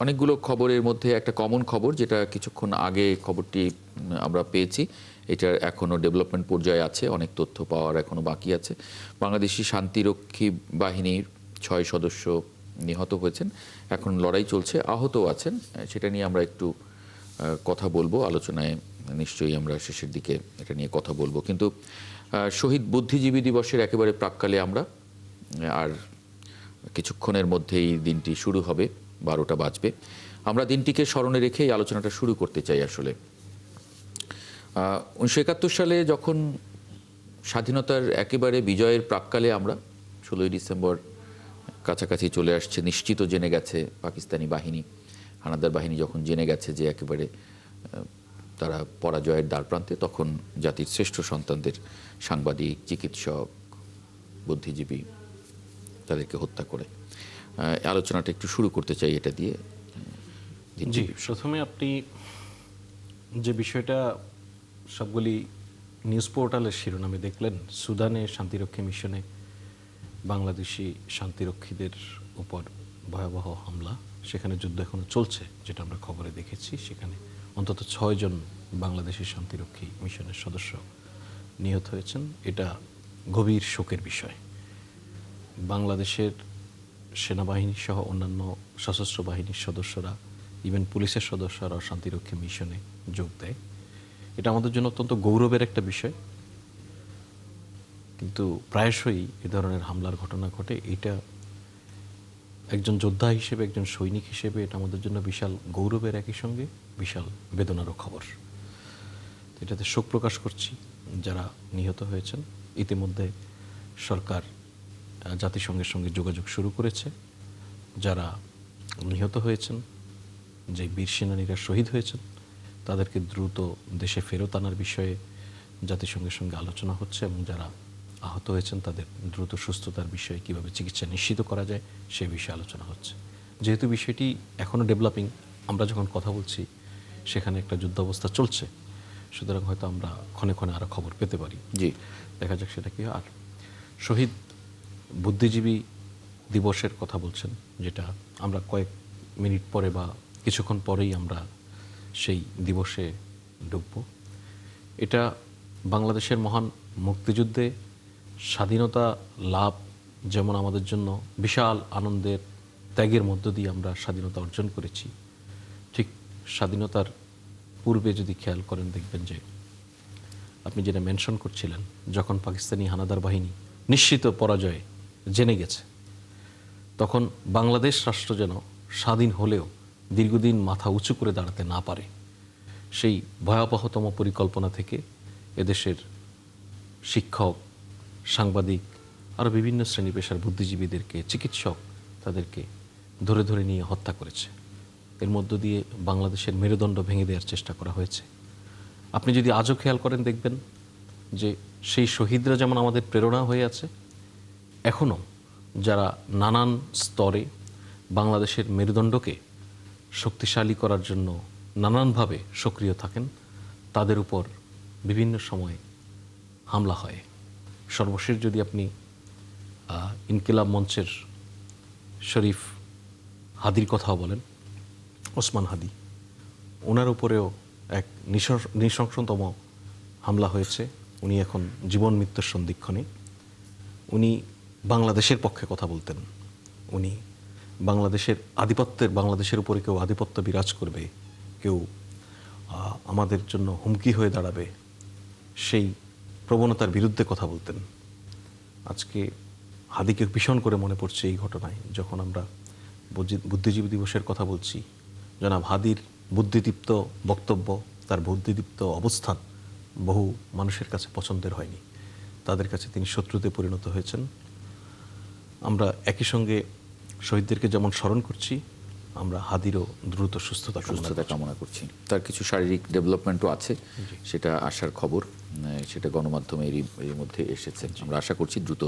অনেকগুলো খবরের মধ্যে একটা কমন খবর, যেটা কিছুক্ষণ আগে খবরটি আমরা পেয়েছি, এটার এখনও ডেভেলপমেন্ট পর্যায়ে আছে, অনেক তথ্য পাওয়ার এখনও বাকি আছে। বাংলাদেশি শান্তিরক্ষী বাহিনীর 6 সদস্য নিহত হয়েছেন, এখন লড়াই চলছে, আহতও আছেন। সেটা নিয়ে আমরা একটু কথা বলবো, আলোচনায় নিশ্চয়ই আমরা শেষের দিকে এটা নিয়ে কথা বলবো। কিন্তু শহীদ বুদ্ধিজীবী দিবসের একেবারে প্রাক্কালে আমরা, আর কিছুক্ষণের মধ্যেই দিনটি শুরু হবে, 12টা বাজবে, আমরা দিনটিকে স্মরণে রেখে এই আলোচনাটা শুরু করতে চাই। আসলে 1971 সালে যখন স্বাধীনতার একেবারে বিজয়ের প্রাক্কালে আমরা 16ই ডিসেম্বর কাছাকাছি চলে আসছে, নিশ্চিত জেনে গেছে পাকিস্তানি বাহিনী, হানাদার বাহিনী যখন জেনে গেছে যে একেবারে তারা পরাজয়ের দ্বারপ্রান্তে, তখন জাতির শ্রেষ্ঠ সন্তানদের, সাংবাদিক, চিকিৎসক, বুদ্ধিজীবী, তাদেরকে হত্যা করে আলোচনাটা একটু শুরু করতে চাই এটা দিয়ে। জি, প্রথমে আপনি যে বিষয়টা সবগুলি নিউজ পোর্টালের শিরোনামে দেখলেন, সুদানে শান্তিরক্ষী মিশনে বাংলাদেশি শান্তিরক্ষীদের উপর ভয়াবহ হামলা, সেখানে যুদ্ধ এখনো চলছে, যেটা আমরা খবরে দেখেছি। সেখানে অন্তত 6 জন বাংলাদেশি শান্তিরক্ষী মিশনের সদস্য নিহত হয়েছেন। এটা গভীর শোকের বিষয়। বাংলাদেশের সেনাবাহিনী সহ অন্যান্য সশস্ত্র বাহিনীর সদস্যরা, ইভেন পুলিশের সদস্যরা শান্তিরক্ষী মিশনে যোগ দেয়। এটা আমাদের জন্য অত্যন্ত গৌরবের একটা বিষয়। কিন্তু প্রায়শই এ ধরনের হামলার ঘটনা ঘটে। এটা একজন যোদ্ধা হিসেবে, একজন সৈনিক হিসেবে এটা আমাদের জন্য বিশাল গৌরবের, একই সঙ্গে বিশাল বেদনারও খবর। এটাতে শোক প্রকাশ করছি যারা নিহত হয়েছেন। ইতিমধ্যে সরকার জাতিসংঘের সঙ্গে যোগাযোগ শুরু করেছে। যারা নিহত হয়েছেন, যে বীর সেনানীরা শহীদ হয়েছেন, তাদেরকে দ্রুত দেশে ফেরত আনার বিষয়ে জাতিসংঘের সঙ্গে আলোচনা হচ্ছে, এবং যারা আহত হয়েছেন তাদের দ্রুত সুস্থতার বিষয়ে কীভাবে চিকিৎসা নিশ্চিত করা যায় সে বিষয়ে আলোচনা হচ্ছে। যেহেতু বিষয়টি এখনও ডেভেলপিং, আমরা যখন কথা বলছি সেখানে একটা যুদ্ধাবস্থা চলছে, সুতরাং হয়তো আমরা ক্ষণে ক্ষণে আরও খবর পেতে পারি। জি, দেখা যাক সেটা কী হয়। আর শহীদ বুদ্ধিজীবী দিবসের কথা বলছেন, যেটা আমরা কয়েক মিনিট পরে বা কিছুক্ষণ পরেই আমরা সেই দিবসে ঢুকব। এটা বাংলাদেশের মহান মুক্তিযুদ্ধে স্বাধীনতা লাভ যেমন আমাদের জন্য বিশাল আনন্দের, ত্যাগের মধ্য দিয়ে আমরা স্বাধীনতা অর্জন করেছি, ঠিক স্বাধীনতার পূর্বে যদি খেয়াল করেন দেখবেন যে আপনি যেটা মেনশন করছিলেন, যখন পাকিস্তানি হানাদার বাহিনী নিশ্চিত পরাজয়ে জেনে গেছে, তখন বাংলাদেশ রাষ্ট্র যেন স্বাধীন হলেও দীর্ঘদিন মাথা উঁচু করে দাঁড়াতে না পারে, সেই ভয়াবহতম পরিকল্পনা থেকে এদেশের শিক্ষক, সাংবাদিক, আরও বিভিন্ন শ্রেণী পেশার বুদ্ধিজীবীদেরকে, চিকিৎসক, তাদেরকে ধরে ধরে নিয়ে হত্যা করেছে। এর মধ্য দিয়ে বাংলাদেশের মেরুদণ্ড ভেঙে দেওয়ার চেষ্টা করা হয়েছে। আপনি যদি আজও খেয়াল করেন দেখবেন যে সেই শহীদরা যেমন আমাদের প্রেরণা হয়ে আছে, এখনও যারা নানান স্তরে বাংলাদেশের মেরুদণ্ডকে শক্তিশালী করার জন্য নানানভাবে সক্রিয় থাকেন, তাদের উপর বিভিন্ন সময় হামলা হয়। সর্বশেষ যদি আপনি ইনকিলাব মঞ্চের শরীফ হাদির কথাও বলেন, ওসমান হাদি, ওনার উপরেও এক নৃশংসতম হামলা হয়েছে। উনি এখন জীবন মৃত্যুর সন্ধিক্ষণে। উনি বাংলাদেশের পক্ষে কথা বলতেন। উনি বাংলাদেশের আধিপত্যের, বাংলাদেশের উপরে কেউ আধিপত্য বিরাজ করবে, কেউ আমাদের জন্য হুমকি হয়ে দাঁড়াবে, সেই প্রবণতার বিরুদ্ধে কথা বলতেন। আজকে হাদিকে ভীষণ করে মনে পড়ছে এই ঘটনায়, যখন আমরা বুদ্ধিজীবী দিবসের কথা বলছি। জনাব হাদির বুদ্ধিদীপ্ত বক্তব্য, তার বুদ্ধিদীপ্ত অবস্থান বহু মানুষের কাছে পছন্দের হয়নি। তাদের কাছে তিনি শত্রুতে পরিণত হয়েছেন। আমরা একই সঙ্গে শহীদদেরকে যেমন স্মরণ করছি, আমরা হাদিরও দ্রুত সুস্থতা কামনা করছি। তার কিছু শারীরিক ডেভেলপমেন্টও আছে, সেটা আসার খবর, সেটা গণমাধ্যমে এর মধ্যে এসেছে। আমরা আশা করছি দ্রুত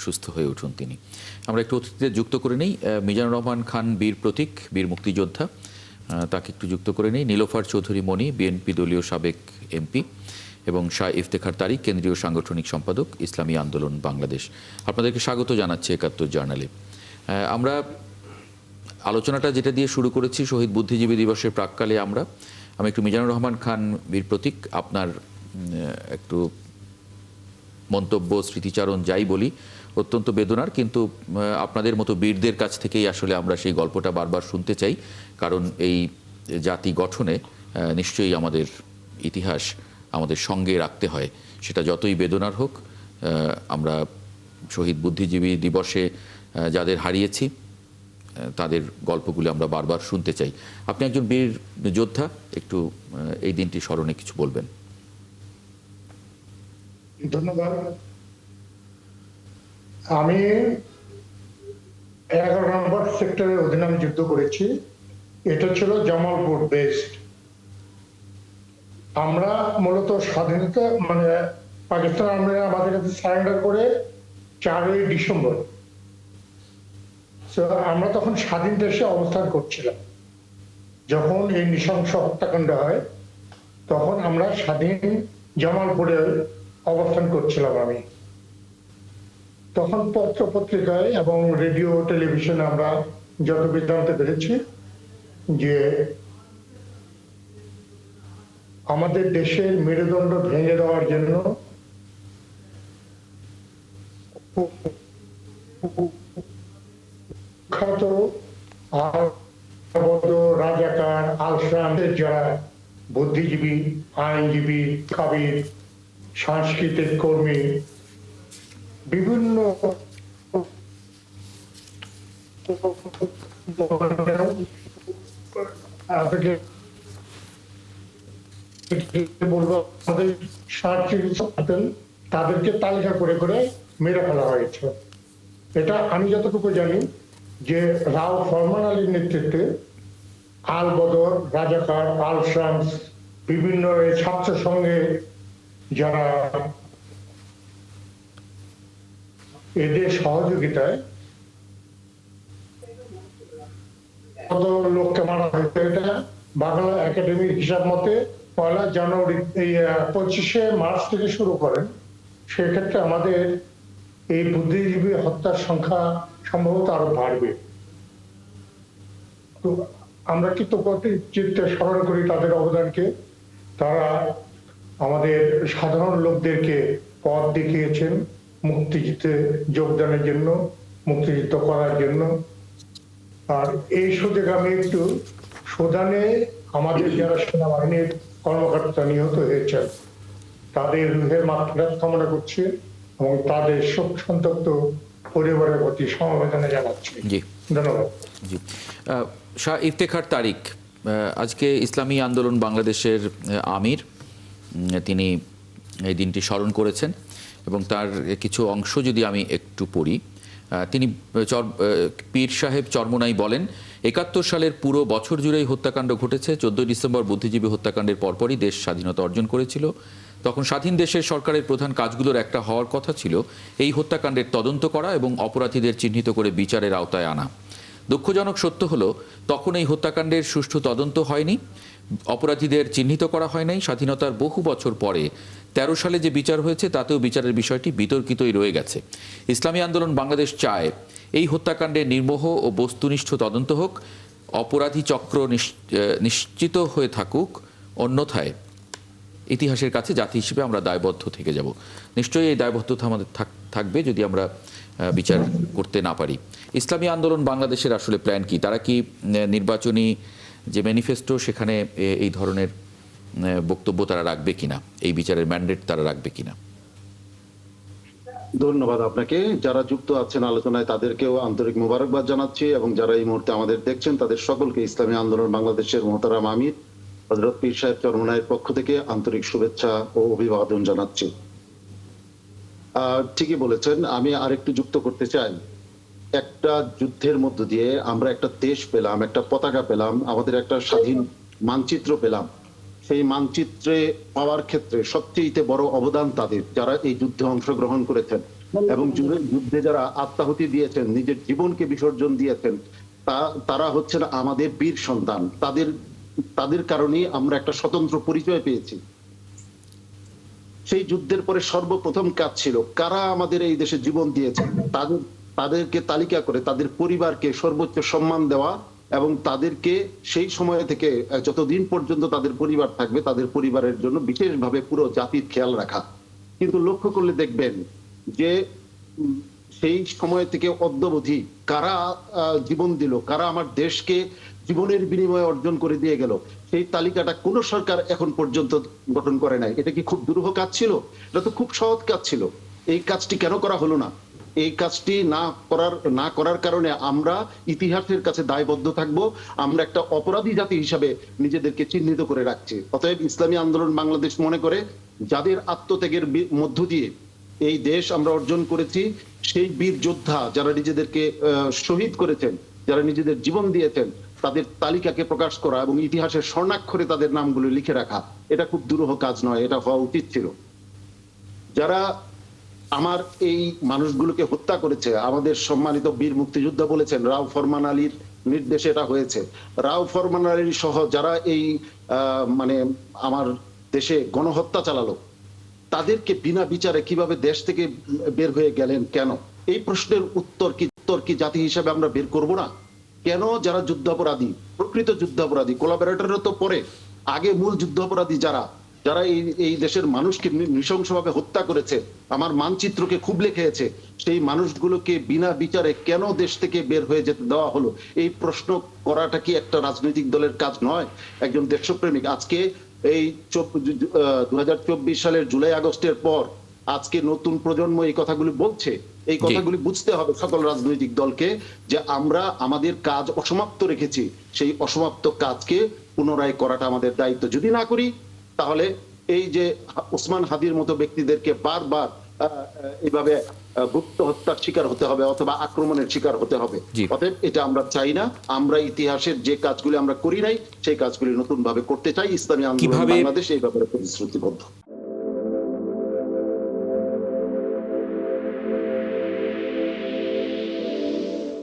সুস্থ হয়ে উঠুন তিনি। আমরা একটু অতিথিতে যুক্ত করে নেই। মিজানুর রহমান খান বীর প্রতীক, বীর মুক্তিযোদ্ধা, তাকে একটু যুক্ত করে নেই। নীলোফার চৌধুরী মণি, বিএনপি দলীয় সাবেক এমপি, এবং শাহ ইফতেখার তারিক, কেন্দ্রীয় সাংগঠনিক সম্পাদক, ইসলামী আন্দোলন বাংলাদেশ। আপনাদেরকে স্বাগত জানাচ্ছি ৭১ জার্নালে। আমরা আলোচনাটা যেটা দিয়ে শুরু করেছি শহীদ বুদ্ধিজীবী দিবসের প্রাক্কালে আমি একটু মিজানুর রহমান খান বীর প্রতীক আপনার একটু মন্তব্য স্মৃতিচারণ যাই বলি অত্যন্ত বেদনার, কিন্তু আপনাদের মতো বীরদের কাছ থেকেই আসলে আমরা সেই গল্পটা বারবার শুনতে চাই, কারণ এই জাতি গঠনে নিশ্চয়ই আমাদের ইতিহাস আমাদের সঙ্গে রাখতে হয়, সেটা যতই বেদনার হোক। আমরা শহীদ বুদ্ধিজীবী দিবসে যাদের হারিয়েছি তাদের গল্পগুলো আমরা বারবার শুনতে চাই। আপনি একজন বীর যোদ্ধা, একটু এই দিনটি স্মরণে কিছু বলবেন। ধন্যবাদ। আমি 11 নম্বর সেক্টরের অধীনে আমি যুদ্ধ করেছি। এটা ছিল জামালপুর বেস্ট। আমরা মূলত স্বাধীনতা মানে পাকিস্তান আর্মিরা আমাদের কাছে সারেন্ডার করে 4ই ডিসেম্বর। আমরা তখন স্বাধীন দেশে অবস্থান করছিলাম। যখন এই নৃশংস হত্যাকাণ্ড হয় তখন আমরা স্বাধীন জামালপুরে অবস্থান করছিলাম। আমি তখন পত্র পত্রিকায় এবং রেডিও টেলিভিশনে আমরা যতটুকু জানতে পেরেছি যে আমাদের দেশের মেরুদণ্ড ভেঙে দেওয়ার জন্য বিখ্যাত রাজাকার আলসামদের যারা বুদ্ধিজীবী, আইনজীবী, কবির, সাংস্কৃতিক কর্মী, বিভিন্ন তাদেরকে তালিকা করে করে মেরে ফেলা হয়েছে। এটা আমি যতটুকু জানি যে রাও ফরমান আলীর নেতৃত্বে আল বদর, রাজাকার, আল শামস, বিভিন্ন ছাত্র সঙ্গে যারা এদের সহযোগিতায় কত লোককে মারা হয়েছে। এটা বাংলা একাডেমির হিসাব মতে 1 জানুয়ারি এই 25শে মার্চ থেকে শুরু করেন। সেক্ষেত্রে আমাদের এই বুদ্ধিজীবী হত্যার সংখ্যা সম্ভবত আরো বাড়বে। তো আমরা চিত্তে স্মরণ করি তাদের অবদানকে। তারা আমাদের সাধারণ লোকদেরকে পথ দেখিয়েছেন মুক্তিযুদ্ধে যোগদানের জন্য, মুক্তিযুদ্ধ করার জন্য। আর এই সুযোগে আমি একটু সুদানে আমাদের যারা সেনাবাহিনীর কর্মকর্তা নিহত হয়েছেন তাদের রুহের মাগফিরাত কামনা করছি এবং তাদের শোক সন্তপ্ত পরিবারের প্রতি সমবেদনা জানাচ্ছি। ধন্যবাদ। জি, শাহ ইফতেখার তারিক আজকে ইসলামী আন্দোলন বাংলাদেশের আমির, তিনি এই দিনটি স্মরণ করেছেন এবং তার কিছু অংশ যদি আমি একটু পড়ি। তিনি পীর সাহেব চরমোনাই বলেন, 71 সালের পুরো বছর জুড়েই হত্যাকাণ্ড ঘটেছে। 14 ডিসেম্বর বুদ্ধিজীবী হত্যাকাণ্ডের পরপরই দেশ স্বাধীনতা অর্জন করেছিল। তখন স্বাধীন দেশের সরকারের প্রধান কাজগুলোর একটা হওয়ার কথা ছিল এই হত্যাকাণ্ডের তদন্ত করা এবং অপরাধীদের চিহ্নিত করে বিচারের আওতায় আনা। দুঃখজনক সত্য হলো তখন এই হত্যাকাণ্ডের সুষ্ঠু তদন্ত হয়নি, অপরাধীদের চিহ্নিত করা হয় নাই। স্বাধীনতার বহু বছর পরে 13 সালে যে বিচার হয়েছে তাতেও বিচারের বিষয়টি বিতর্কিতই রয়ে গেছে। ইসলামী আন্দোলন বাংলাদেশ চায় এই হত্যাকাণ্ডের নির্মোহ ও বস্তুনিষ্ঠ তদন্ত হোক, অপরাধী চক্র নিশ্চিত হয়ে থাকুক, অন্যথায় ইতিহাসের কাছে জাতি হিসেবে আমরা দায়বদ্ধ থেকে যাব। নিশ্চয়ই এই দায়বদ্ধতা আমাদের থাকবে যদি আমরা বিচার করতে না পারি। ইসলামী আন্দোলন বাংলাদেশের আসলে প্ল্যান কি? তারা কি নির্বাচনী যে ম্যানিফেস্টো সেখানে এই ধরনের বক্তব্য তারা রাখবে কিনা, এই বিচারের ম্যান্ডেট তারা রাখবে কিনা? ধন্যবাদ আপনাকে। যারা যুক্ত আছেন আলোচনায় তাদেরকেও আন্তরিক মোবারকবাদ জানাচ্ছি এবং যারা এই মুহূর্তে আমাদের দেখছেন তাদের সকলকে ইসলামী আন্দোলন বাংলাদেশের মোহতারাম আমির হযরত পীর সাহেব চরমোনাইয়ের পক্ষ থেকে আন্তরিক শুভেচ্ছা ও অভিবাদন জানাচ্ছি। ঠিকই বলেছেন। আমি আরেকটু যুক্ত করতে চাই। একটা যুদ্ধের মধ্য দিয়ে আমরা একটা দেশ পেলাম, একটা পতাকা পেলাম, আমাদের একটা স্বাধীন মানচিত্র পেলাম। সেই মানচিত্রে পাওয়ার ক্ষেত্রে সবচেয়ে বড় অবদান তাদের, যারা এই যুদ্ধে অংশগ্রহণ করেছেন এবং যুদ্ধে যারা আত্মাহুতি দিয়েছেন, নিজের জীবনকে বিসর্জন দিয়েছেন, তারা হচ্ছেন আমাদের বীর সন্তান। তাদের কারণেই আমরা একটা স্বতন্ত্র পরিচয় পেয়েছি। সেই যুদ্ধের পরে সর্বপ্রথম কাজ ছিল কারা আমাদের এই দেশে জীবন দিয়েছেন তাদেরকে তালিকা করে তাদের পরিবারকে সর্বোচ্চ সম্মান দেওয়া এবং তাদেরকে সেই সময় থেকে যতদিন পর্যন্ত তাদের পরিবার থাকবে তাদের পরিবারের জন্য বিশেষভাবে পুরো জাতির খেয়াল রাখা। কিন্তু লক্ষ্য করলে দেখবেন যে সেই সময় থেকে অদ্যাবধি কারা জীবন দিল, কারা আমার দেশকে জীবনের বিনিময়ে অর্জন করে দিয়ে গেল, সেই তালিকাটা কোন সরকার এখন পর্যন্ত গঠন করে নাই। এটা কি খুব দুরূহ কাজ ছিল? এটা তো খুব সহজ কাজ ছিল। এই কাজটি কেন করা হলো না? এই কাজটি না করার কারণে আমরা ইতিহাসের কাছে দায়বদ্ধ থাকব। আমরা একটা অপরাধী জাতি হিসাবে নিজেদেরকে চিহ্নিত করে রাখছি। অতএব ইসলামী আন্দোলন বাংলাদেশ মনে করে যাদের আত্মত্যাগের মধ্য দিয়ে এই দেশ আমরা অর্জন করেছি, সেই বীর যোদ্ধা যারা নিজেদেরকে শহীদ করেছেন, যারা নিজেদের জীবন দিয়েছেন, তাদের তালিকাকে প্রকাশ করা এবং ইতিহাসের স্বর্ণাক্ষরে তাদের নামগুলো লিখে রাখা, এটা খুব দুরূহ কাজ নয়, এটা হওয়া উচিত ছিল। যারা আমার এই মানুষগুলোকে হত্যা করেছে, আমাদের সম্মানিত বীর মুক্তিযোদ্ধা বলেছেন রাও ফরমান আলীর নির্দেশে এটা হয়েছে। রাও ফরমান আলী সহ যারা এই মানে আমার দেশে গণহত্যা চালালো, তাদেরকে বিনা বিচারে কিভাবে দেশ থেকে বের হয়ে গেলেন কেন? এই প্রশ্নের উত্তর কি জাতি হিসাবে আমরা বের করব না? কেন যারা যুদ্ধাপরাধী, প্রকৃত যুদ্ধাপরাধী, কোলাবোরেটররা তো পরে, আগে মূল যুদ্ধাপরাধী যারা এই দেশের মানুষকে নৃশংসভাবে হত্যা করেছে, আমার মানচিত্রকে খুবলে খেয়েছে, সেই মানুষগুলোকে বিনা বিচারে কেন দেশ থেকে বের হয়ে যেতে দেওয়া হলো? এই প্রশ্ন করাটা কি একটা রাজনৈতিক দলের কাজ নয়? একজন দেশপ্রেমিক আজকে এই 2024 সালের জুলাই আগস্টের পর আজকে নতুন প্রজন্ম এই কথাগুলি বলছে। এই কথাগুলি বুঝতে হবে সকল রাজনৈতিক দলকে যে আমরা আমাদের কাজ অসমাপ্ত রেখেছি, সেই অসমাপ্ত কাজকে পুনরায় করাটা আমাদের দায়িত্ব। যদি না করি তাহলে এই যে ওসমান হাদির মতো ব্যক্তিদেরকে বারবার এইভাবে গুপ্ত হত্যার শিকার হতে হবে অথবা আক্রমণের শিকার হতে হবে। অতএব এটা আমরা চাই না। আমরা ইতিহাসের যে কাজগুলি আমরা করি নাই সেই কাজগুলি নতুন ভাবে করতে চাই। ইসলামী আন্দোলন বাংলাদেশ এই ব্যাপারে প্রতিশ্রুতিবদ্ধ।